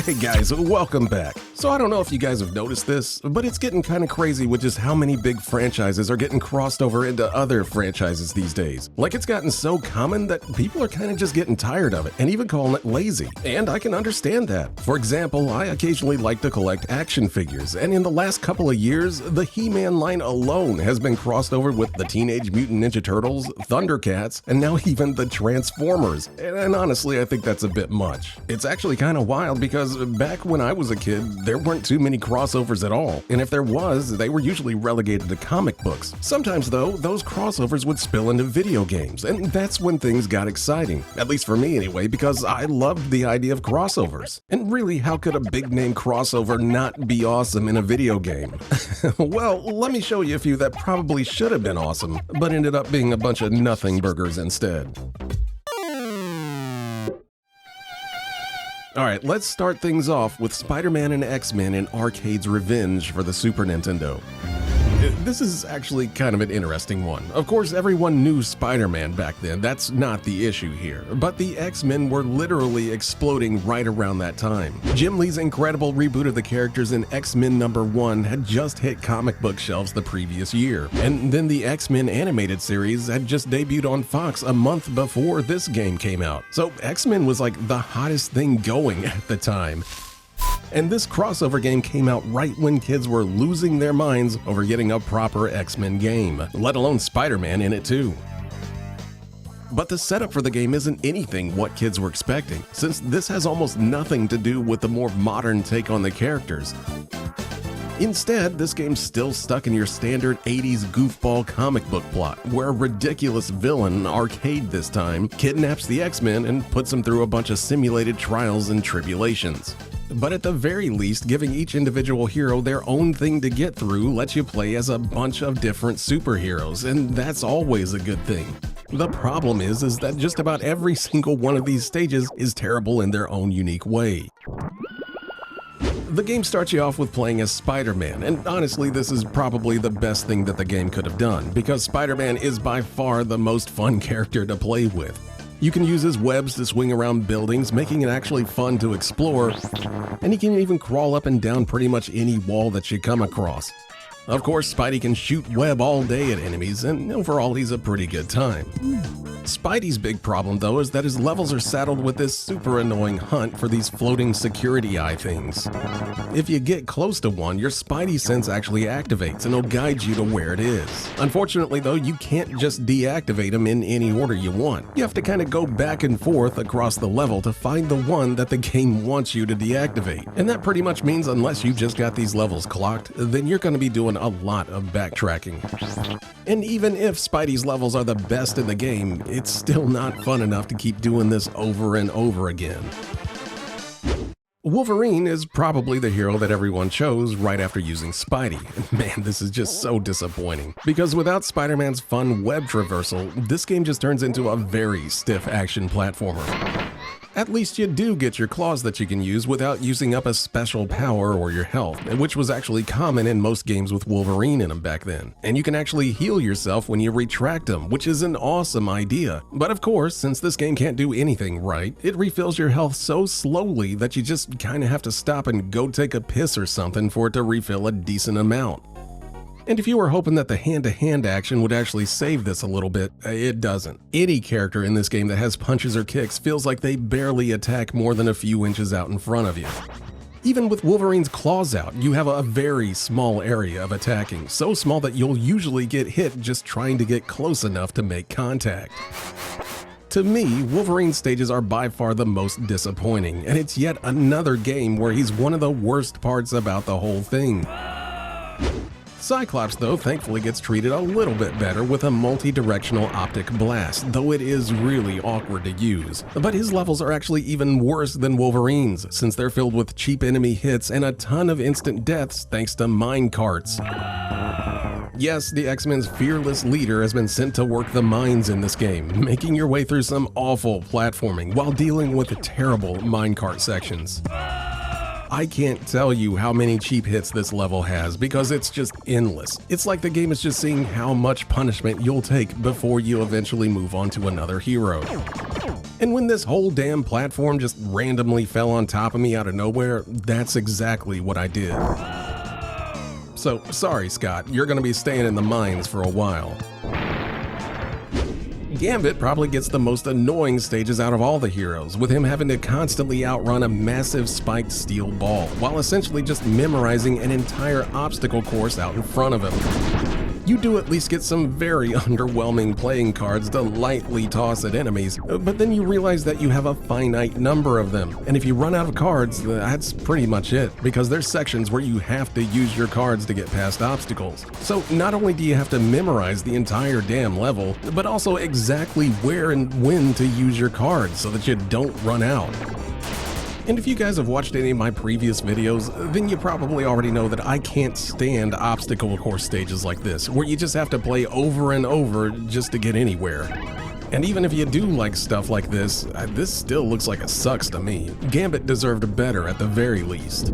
Hey guys, welcome back. So I don't know if you guys have noticed this, but it's getting kind of crazy with just how many big franchises are getting crossed over into other franchises these days. Like, it's gotten so common that people are kind of just getting tired of it and even calling it lazy. And I can understand that. For example, I occasionally like to collect action figures, and in the last couple of years, the He-Man line alone has been crossed over with the Teenage Mutant Ninja Turtles, Thundercats, and now even the Transformers. And honestly, I think that's a bit much. It's actually kind of wild because back when I was a kid, there weren't too many crossovers at all, and if there was, they were usually relegated to comic books. Sometimes though, those crossovers would spill into video games, and that's when things got exciting. At least for me anyway, because I loved the idea of crossovers. And really, how could a big name crossover not be awesome in a video game? Well, let me show you a few that probably should have been awesome, but ended up being a bunch of nothing burgers instead. Alright, let's start things off with Spider-Man and X-Men in Arcade's Revenge for the Super Nintendo. This is actually kind of an interesting one. Of course, everyone knew Spider-Man back then, that's not the issue here. But the X-Men were literally exploding right around that time. Jim Lee's incredible reboot of the characters in X-Men #1 had just hit comic book shelves the previous year. And then the X-Men animated series had just debuted on Fox a month before this game came out. So X-Men was like the hottest thing going at the time. And this crossover game came out right when kids were losing their minds over getting a proper X-Men game, let alone Spider-Man in it too. But the setup for the game isn't anything what kids were expecting, since this has almost nothing to do with the more modern take on the characters. Instead, this game's still stuck in your standard 80s goofball comic book plot, where a ridiculous villain, Arcade this time, kidnaps the X-Men and puts them through a bunch of simulated trials and tribulations. But at the very least, giving each individual hero their own thing to get through lets you play as a bunch of different superheroes, and that's always a good thing. The problem is that just about every single one of these stages is terrible in their own unique way. The game starts you off with playing as Spider-Man, and honestly this is probably the best thing that the game could have done, because Spider-Man is by far the most fun character to play with. You can use his webs to swing around buildings, making it actually fun to explore, and he can even crawl up and down pretty much any wall that you come across. Of course, Spidey can shoot web all day at enemies, and overall he's a pretty good time. Spidey's big problem though is that his levels are saddled with this super annoying hunt for these floating security eye things. If you get close to one, your Spidey sense actually activates and will guide you to where it is. Unfortunately though, you can't just deactivate them in any order you want. You have to kind of go back and forth across the level to find the one that the game wants you to deactivate. And that pretty much means unless you've just got these levels clocked, then you're going to be doing a lot of backtracking. And even if Spidey's levels are the best in the game, it's still not fun enough to keep doing this over and over again. Wolverine is probably the hero that everyone chose right after using Spidey. Man, this is just so disappointing. Because without Spider-Man's fun web traversal, this game just turns into a very stiff action platformer. At least you do get your claws that you can use without using up a special power or your health, which was actually common in most games with Wolverine in them back then. And you can actually heal yourself when you retract them, which is an awesome idea. But of course, since this game can't do anything right, it refills your health so slowly that you just kinda have to stop and go take a piss or something for it to refill a decent amount. And if you were hoping that the hand-to-hand action would actually save this a little bit, it doesn't. Any character in this game that has punches or kicks feels like they barely attack more than a few inches out in front of you. Even with Wolverine's claws out, you have a very small area of attacking, so small that you'll usually get hit just trying to get close enough to make contact. To me, Wolverine's stages are by far the most disappointing, and it's yet another game where he's one of the worst parts about the whole thing. Cyclops though thankfully gets treated a little bit better with a multi-directional optic blast, though it is really awkward to use. But his levels are actually even worse than Wolverine's, since they're filled with cheap enemy hits and a ton of instant deaths thanks to mine carts. Yes, the X-Men's fearless leader has been sent to work the mines in this game, making your way through some awful platforming while dealing with the terrible minecart sections. I can't tell you how many cheap hits this level has because it's just endless. It's like the game is just seeing how much punishment you'll take before you eventually move on to another hero. And when this whole damn platform just randomly fell on top of me out of nowhere, that's exactly what I did. So, sorry Scott, you're gonna be staying in the mines for a while. Gambit probably gets the most annoying stages out of all the heroes, with him having to constantly outrun a massive spiked steel ball, while essentially just memorizing an entire obstacle course out in front of him. You do at least get some very underwhelming playing cards to lightly toss at enemies, but then you realize that you have a finite number of them, and if you run out of cards, that's pretty much it, because there's sections where you have to use your cards to get past obstacles. So not only do you have to memorize the entire damn level, but also exactly where and when to use your cards so that you don't run out. And if you guys have watched any of my previous videos, then you probably already know that I can't stand obstacle course stages like this, where you just have to play over and over just to get anywhere. And even if you do like stuff like this still looks like it sucks to me. Gambit deserved better at the very least.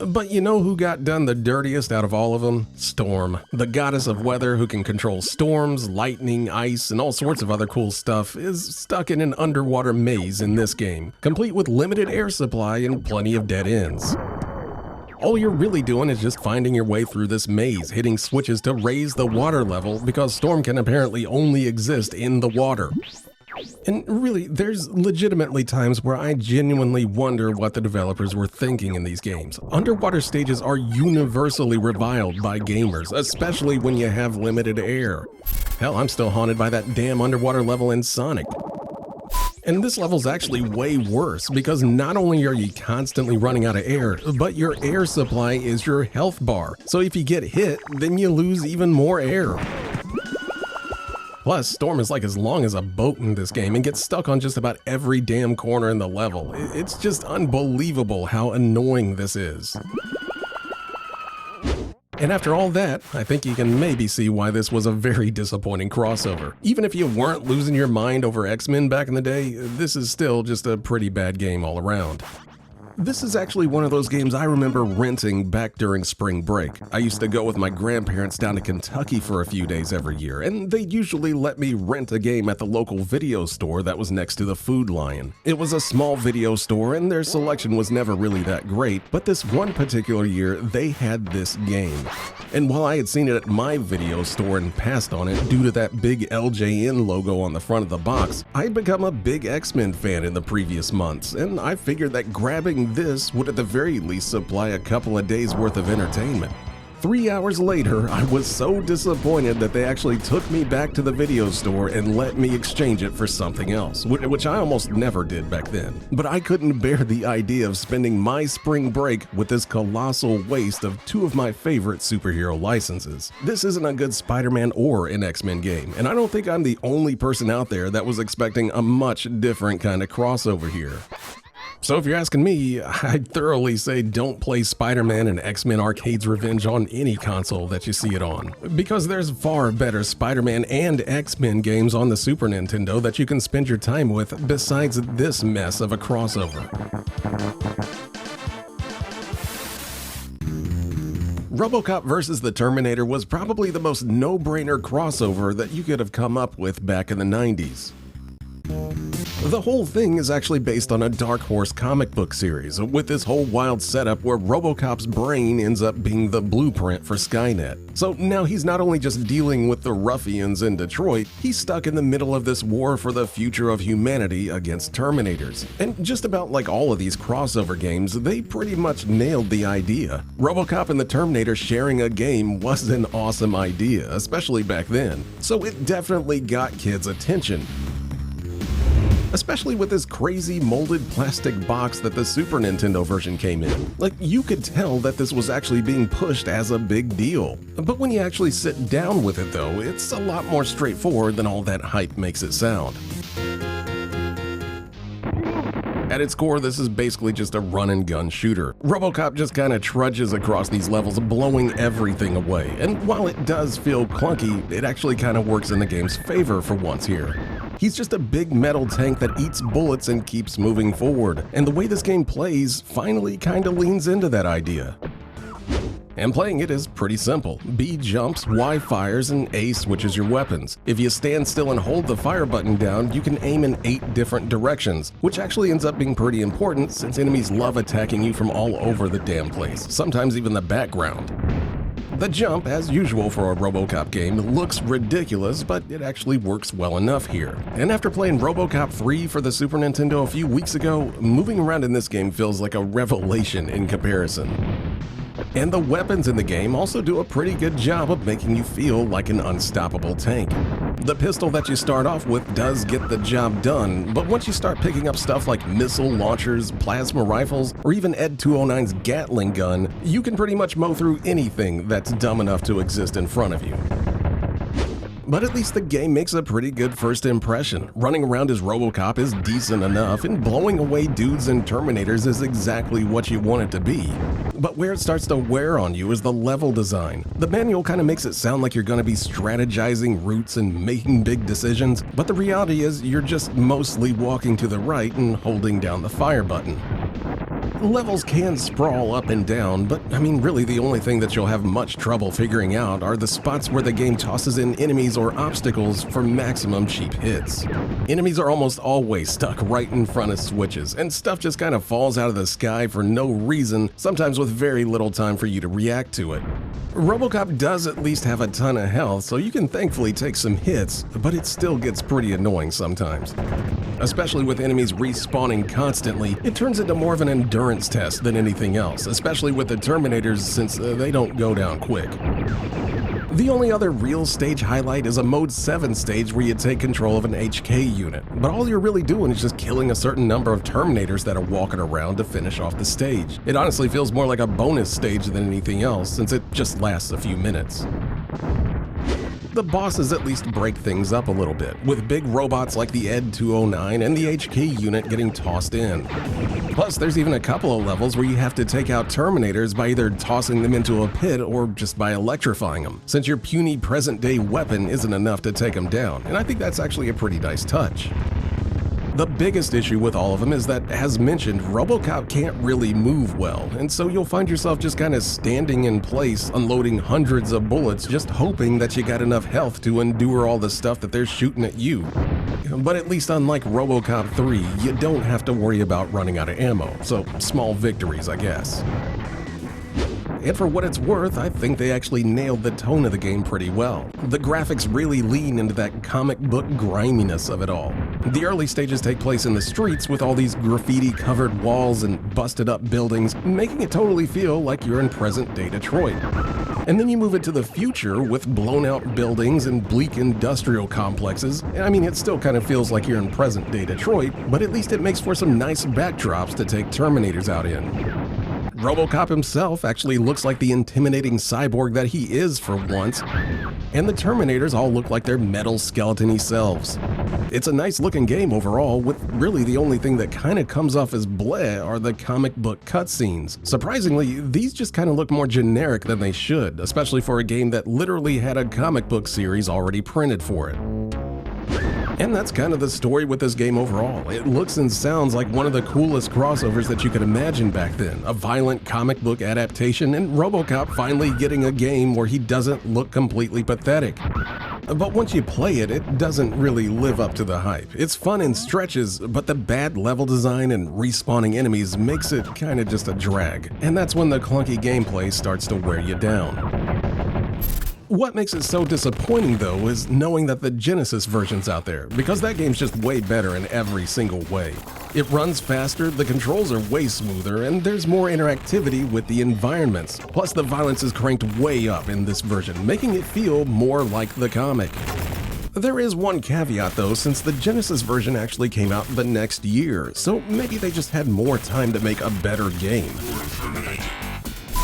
But you know who got done the dirtiest out of all of them? Storm, the goddess of weather who can control storms, lightning, ice, and all sorts of other cool stuff, is stuck in an underwater maze in this game, complete with limited air supply and plenty of dead ends. All you're really doing is just finding your way through this maze, hitting switches to raise the water level because Storm can apparently only exist in the water. And really, there's legitimately times where I genuinely wonder what the developers were thinking in these games. Underwater stages are universally reviled by gamers, especially when you have limited air. Hell, I'm still haunted by that damn underwater level in Sonic. And this level's actually way worse, because not only are you constantly running out of air, but your air supply is your health bar. So if you get hit, then you lose even more air. Plus, Storm is like as long as a boat in this game and gets stuck on just about every damn corner in the level. It's just unbelievable how annoying this is. And after all that, I think you can maybe see why this was a very disappointing crossover. Even if you weren't losing your mind over X-Men back in the day, this is still just a pretty bad game all around. This is actually one of those games I remember renting back during spring break. I used to go with my grandparents down to Kentucky for a few days every year, and they'd usually let me rent a game at the local video store that was next to the Food Lion. It was a small video store and their selection was never really that great, but this one particular year they had this game. And while I had seen it at my video store and passed on it due to that big LJN logo on the front of the box, I'd become a big X-Men fan in the previous months, and I figured that grabbing this would at the very least supply a couple of days worth of entertainment. 3 hours later, I was so disappointed that they actually took me back to the video store and let me exchange it for something else, which I almost never did back then. But I couldn't bear the idea of spending my spring break with this colossal waste of two of my favorite superhero licenses. This isn't a good Spider-Man or an X-Men game, and I don't think I'm the only person out there that was expecting a much different kind of crossover here. So if you're asking me, I'd thoroughly say don't play Spider-Man and X-Men Arcade's Revenge on any console that you see it on, because there's far better Spider-Man and X-Men games on the Super Nintendo that you can spend your time with besides this mess of a crossover. Robocop Vs. The Terminator was probably the most no-brainer crossover that you could have come up with back in the 90s. The whole thing is actually based on a Dark Horse comic book series, with this whole wild setup where Robocop's brain ends up being the blueprint for Skynet. So now he's not only just dealing with the ruffians in Detroit, he's stuck in the middle of this war for the future of humanity against Terminators. And just about like all of these crossover games, they pretty much nailed the idea. Robocop and the Terminator sharing a game was an awesome idea, especially back then. So it definitely got kids' attention. Especially with this crazy molded plastic box that the Super Nintendo version came in. Like, you could tell that this was actually being pushed as a big deal. But when you actually sit down with it though, it's a lot more straightforward than all that hype makes it sound. At its core, this is basically just a run-and-gun shooter. Robocop just kinda trudges across these levels, blowing everything away. And while it does feel clunky, it actually kinda works in the game's favor for once here. He's just a big metal tank that eats bullets and keeps moving forward, and the way this game plays finally kinda leans into that idea. And playing it is pretty simple. B jumps, Y fires, and A switches your weapons. If you stand still and hold the fire button down, you can aim in 8 different directions, which actually ends up being pretty important since enemies love attacking you from all over the damn place, sometimes even the background. The jump, as usual for a Robocop game, looks ridiculous, but it actually works well enough here. And after playing Robocop 3 for the Super Nintendo a few weeks ago, moving around in this game feels like a revelation in comparison. And the weapons in the game also do a pretty good job of making you feel like an unstoppable tank. The pistol that you start off with does get the job done, but once you start picking up stuff like missile launchers, plasma rifles, or even Ed 209's Gatling gun, you can pretty much mow through anything that's dumb enough to exist in front of you. But at least the game makes a pretty good first impression. Running around as Robocop is decent enough, and blowing away dudes and Terminators is exactly what you want it to be. But where it starts to wear on you is the level design. The manual kind of makes it sound like you're going to be strategizing routes and making big decisions, but the reality is you're just mostly walking to the right and holding down the fire button. Levels can sprawl up and down, but I mean really the only thing that you'll have much trouble figuring out are the spots where the game tosses in enemies or obstacles for maximum cheap hits. Enemies are almost always stuck right in front of switches, and stuff just kind of falls out of the sky for no reason, sometimes with very little time for you to react to it. Robocop does at least have a ton of health, so you can thankfully take some hits, but it still gets pretty annoying sometimes. Especially with enemies respawning constantly, it turns into more of an endurance test than anything else, especially with the Terminators since they don't go down quick. The only other real stage highlight is a Mode 7 stage where you take control of an HK unit, but all you're really doing is just killing a certain number of Terminators that are walking around to finish off the stage. It honestly feels more like a bonus stage than anything else since it just lasts a few minutes. The bosses at least break things up a little bit, with big robots like the Ed 209 and the HK unit getting tossed in. Plus, there's even a couple of levels where you have to take out Terminators by either tossing them into a pit or just by electrifying them, since your puny present-day weapon isn't enough to take them down, and I think that's actually a pretty nice touch. The biggest issue with all of them is that, as mentioned, Robocop can't really move well, and so you'll find yourself just kind of standing in place, unloading hundreds of bullets, just hoping that you got enough health to endure all the stuff that they're shooting at you. But at least unlike Robocop 3, you don't have to worry about running out of ammo, so small victories, I guess. And for what it's worth, I think they actually nailed the tone of the game pretty well. The graphics really lean into that comic book griminess of it all. The early stages take place in the streets with all these graffiti-covered walls and busted-up buildings, making it totally feel like you're in present-day Detroit. And then you move it to the future with blown-out buildings and bleak industrial complexes. I mean, it still kind of feels like you're in present-day Detroit, but at least it makes for some nice backdrops to take Terminators out in. Robocop himself actually looks like the intimidating cyborg that he is for once, and the Terminators all look like their metal skeleton-y selves. It's a nice looking game overall, with really the only thing that kind of comes off as bleh are the comic book cutscenes. Surprisingly, these just kind of look more generic than they should, especially for a game that literally had a comic book series already printed for it. And that's kind of the story with this game overall. It looks and sounds like one of the coolest crossovers that you could imagine back then. A violent comic book adaptation, and Robocop finally getting a game where he doesn't look completely pathetic. But once you play it, it doesn't really live up to the hype. It's fun in stretches, but the bad level design and respawning enemies makes it kind of just a drag. And that's when the clunky gameplay starts to wear you down. What makes it so disappointing though is knowing that the Genesis version's out there, because that game's just way better in every single way. It runs faster, the controls are way smoother, and there's more interactivity with the environments. Plus the violence is cranked way up in this version, making it feel more like the comic. There is one caveat though, since the Genesis version actually came out the next year, so maybe they just had more time to make a better game.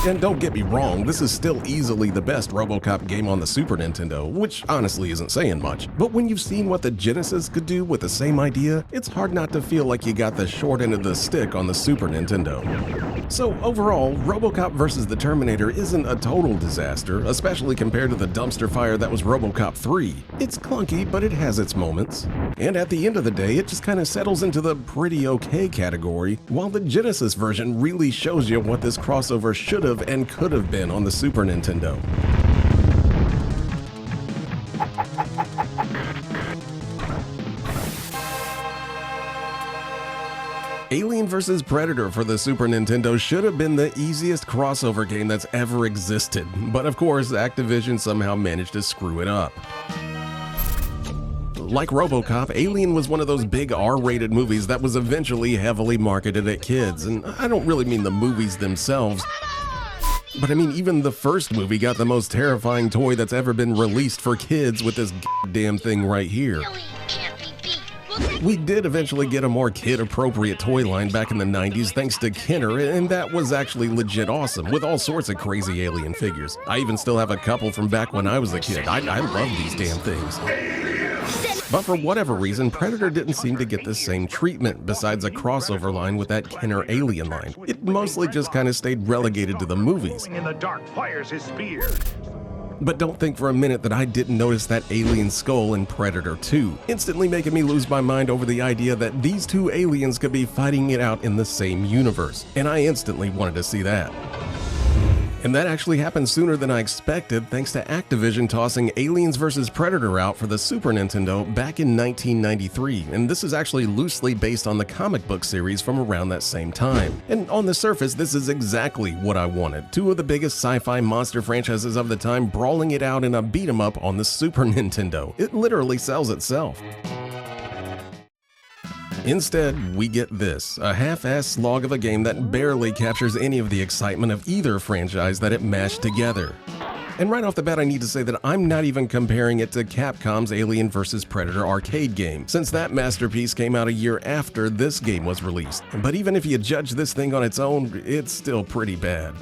And don't get me wrong, this is still easily the best Robocop game on the Super Nintendo, which honestly isn't saying much. But when you've seen what the Genesis could do with the same idea, it's hard not to feel like you got the short end of the stick on the Super Nintendo. So overall, Robocop Vs. The Terminator isn't a total disaster, especially compared to the dumpster fire that was Robocop 3. It's clunky, but it has its moments. And at the end of the day, it just kind of settles into the pretty okay category, while the Genesis version really shows you what this crossover should have have and could have been on the Super Nintendo. Alien vs. Predator for the Super Nintendo should have been the easiest crossover game that's ever existed, but of course Activision somehow managed to screw it up. Like Robocop, Alien was one of those big R-rated movies that was eventually heavily marketed at kids, and I don't really mean the movies themselves, but I mean even the first movie got the most terrifying toy that's ever been released for kids with this damn thing right here. We did eventually get a more kid-appropriate toy line back in the 90s thanks to Kenner, and that was actually legit awesome, with all sorts of crazy alien figures. I even still have a couple from back when I was a kid. I love these damn things. But for whatever reason, Predator didn't seem to get the same treatment, besides a crossover line with that Kenner Alien line. It mostly just kind of stayed relegated to the movies. In the dark fires his spear. But don't think for a minute that I didn't notice that alien skull in Predator 2, instantly making me lose my mind over the idea that these two aliens could be fighting it out in the same universe, and I instantly wanted to see that. And that actually happened sooner than I expected thanks to Activision tossing Aliens vs. Predator out for the Super Nintendo back in 1993, and this is actually loosely based on the comic book series from around that same time. And on the surface, this is exactly what I wanted. Two of the biggest sci-fi monster franchises of the time brawling it out in a beat-em-up on the Super Nintendo. It literally sells itself. Instead, we get this, a half-assed slog of a game that barely captures any of the excitement of either franchise that it mashed together. And right off the bat, I need to say that I'm not even comparing it to Capcom's Alien vs. Predator arcade game, since that masterpiece came out a year after this game was released. But even if you judge this thing on its own, it's still pretty bad.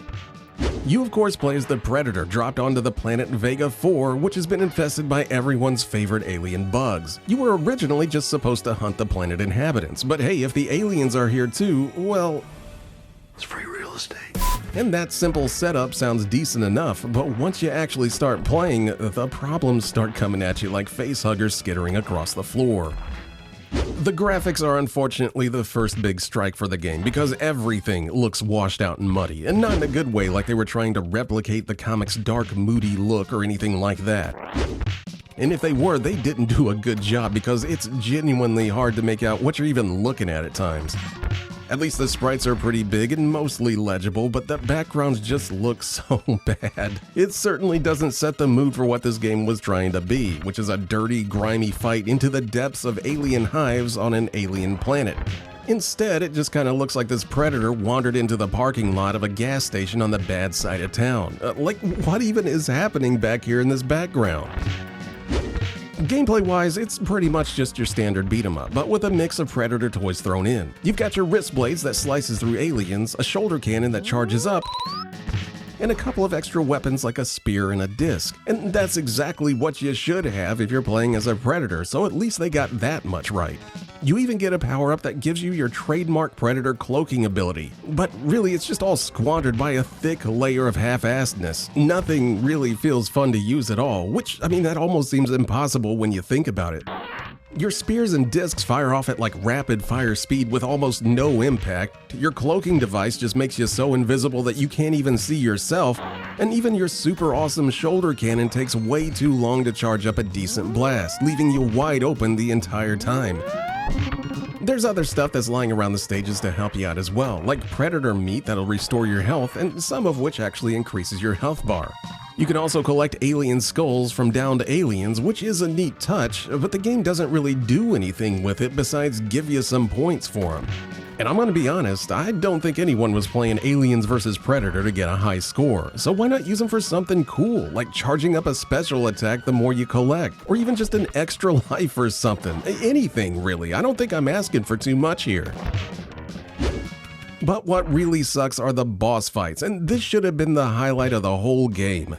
You of course play as the Predator dropped onto the planet Vega 4, which has been infested by everyone's favorite alien bugs. You were originally just supposed to hunt the planet inhabitants, but hey, if the aliens are here too, well, It's free real estate. And that simple setup sounds decent enough, but once you actually start playing, the problems start coming at you like facehuggers skittering across the floor. The graphics are unfortunately the first big strike for the game because everything looks washed out and muddy, and not in a good way like they were trying to replicate the comic's dark, moody look or anything like that. And if they were, they didn't do a good job because it's genuinely hard to make out what you're even looking at times. At least the sprites are pretty big and mostly legible, but the backgrounds just look so bad. It certainly doesn't set the mood for what this game was trying to be, which is a dirty, grimy fight into the depths of alien hives on an alien planet. Instead, it just kind of looks like this Predator wandered into the parking lot of a gas station on the bad side of town. Like, what even is happening back here in this background? Gameplay-wise, it's pretty much just your standard beat-em-up, but with a mix of Predator toys thrown in. You've got your wrist blades that slices through aliens, a shoulder cannon that charges up, and a couple of extra weapons like a spear and a disc. And that's exactly what you should have if you're playing as a Predator, so at least they got that much right. You even get a power-up that gives you your trademark Predator cloaking ability. But really, it's just all squandered by a thick layer of half-assedness. Nothing really feels fun to use at all, which, I mean, that almost seems impossible when you think about it. Your spears and discs fire off at like rapid fire speed with almost no impact. Your cloaking device just makes you so invisible that you can't even see yourself. And even your super awesome shoulder cannon takes way too long to charge up a decent blast, leaving you wide open the entire time. There's other stuff that's lying around the stages to help you out as well, like Predator meat that'll restore your health, and some of which actually increases your health bar. You can also collect alien skulls from downed aliens, which is a neat touch, but the game doesn't really do anything with it besides give you some points for them. And I'm gonna be honest, I don't think anyone was playing Aliens vs. Predator to get a high score, so why not use them for something cool, like charging up a special attack the more you collect, or even just an extra life or something. Anything, really. I don't think I'm asking for too much here. But what really sucks are the boss fights, and this should have been the highlight of the whole game.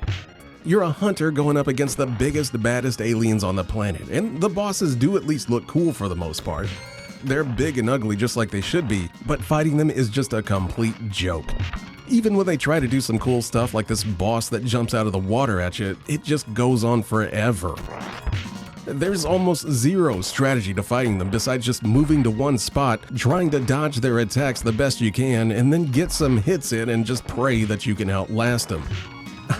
You're a hunter going up against the biggest, baddest aliens on the planet, and the bosses do at least look cool for the most part. They're big and ugly just like they should be, but fighting them is just a complete joke. Even when they try to do some cool stuff like this boss that jumps out of the water at you, it just goes on forever. There's almost zero strategy to fighting them besides just moving to one spot, trying to dodge their attacks the best you can, and then get some hits in and just pray that you can outlast them.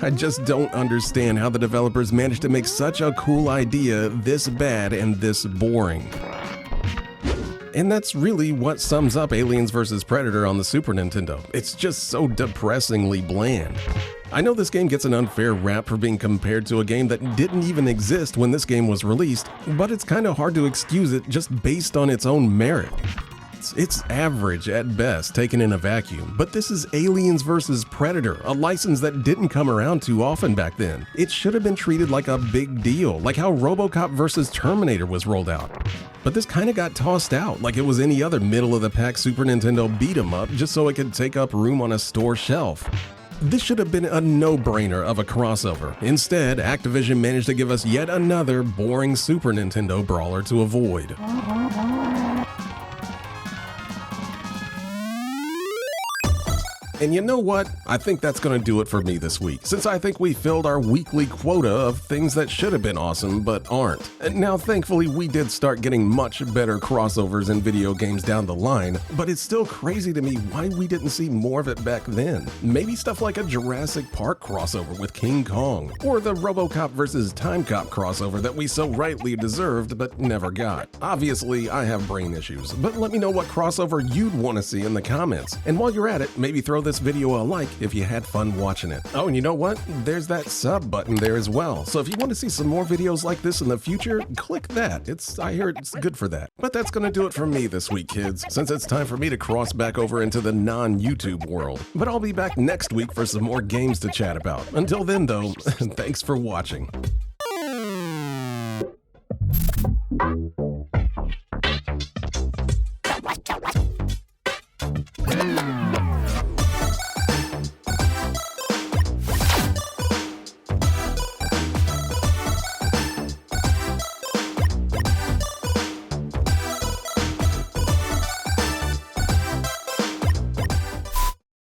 I just don't understand how the developers managed to make such a cool idea this bad and this boring. And that's really what sums up Aliens vs. Predator on the Super Nintendo. It's just so depressingly bland. I know this game gets an unfair rap for being compared to a game that didn't even exist when this game was released, but it's kinda hard to excuse it just based on its own merit. It's average at best, taken in a vacuum, but this is Aliens vs. Predator, a license that didn't come around too often back then. It should have been treated like a big deal, like how Robocop vs. Terminator was rolled out. But this kinda got tossed out like it was any other middle-of-the-pack Super Nintendo beat-em-up just so it could take up room on a store shelf. This should have been a no-brainer of a crossover. Instead, Activision managed to give us yet another boring Super Nintendo brawler to avoid. And you know what? I think that's going to do it for me this week, since I think we filled our weekly quota of things that should have been awesome but aren't. And now thankfully we did start getting much better crossovers in video games down the line, but it's still crazy to me why we didn't see more of it back then. Maybe stuff like a Jurassic Park crossover with King Kong, or the Robocop vs. Time Cop crossover that we so rightly deserved but never got. Obviously, I have brain issues, but let me know what crossover you'd want to see in the comments. And while you're at it, maybe throw this video a like if you had fun watching it. Oh, and you know what? There's that sub button there as well. So if you want to see some more videos like this in the future, click that. I hear it's good for that. But that's gonna do it for me this week, kids, since it's time for me to cross back over into the non-YouTube world. But I'll be back next week for some more games to chat about. Until then though, thanks for watching.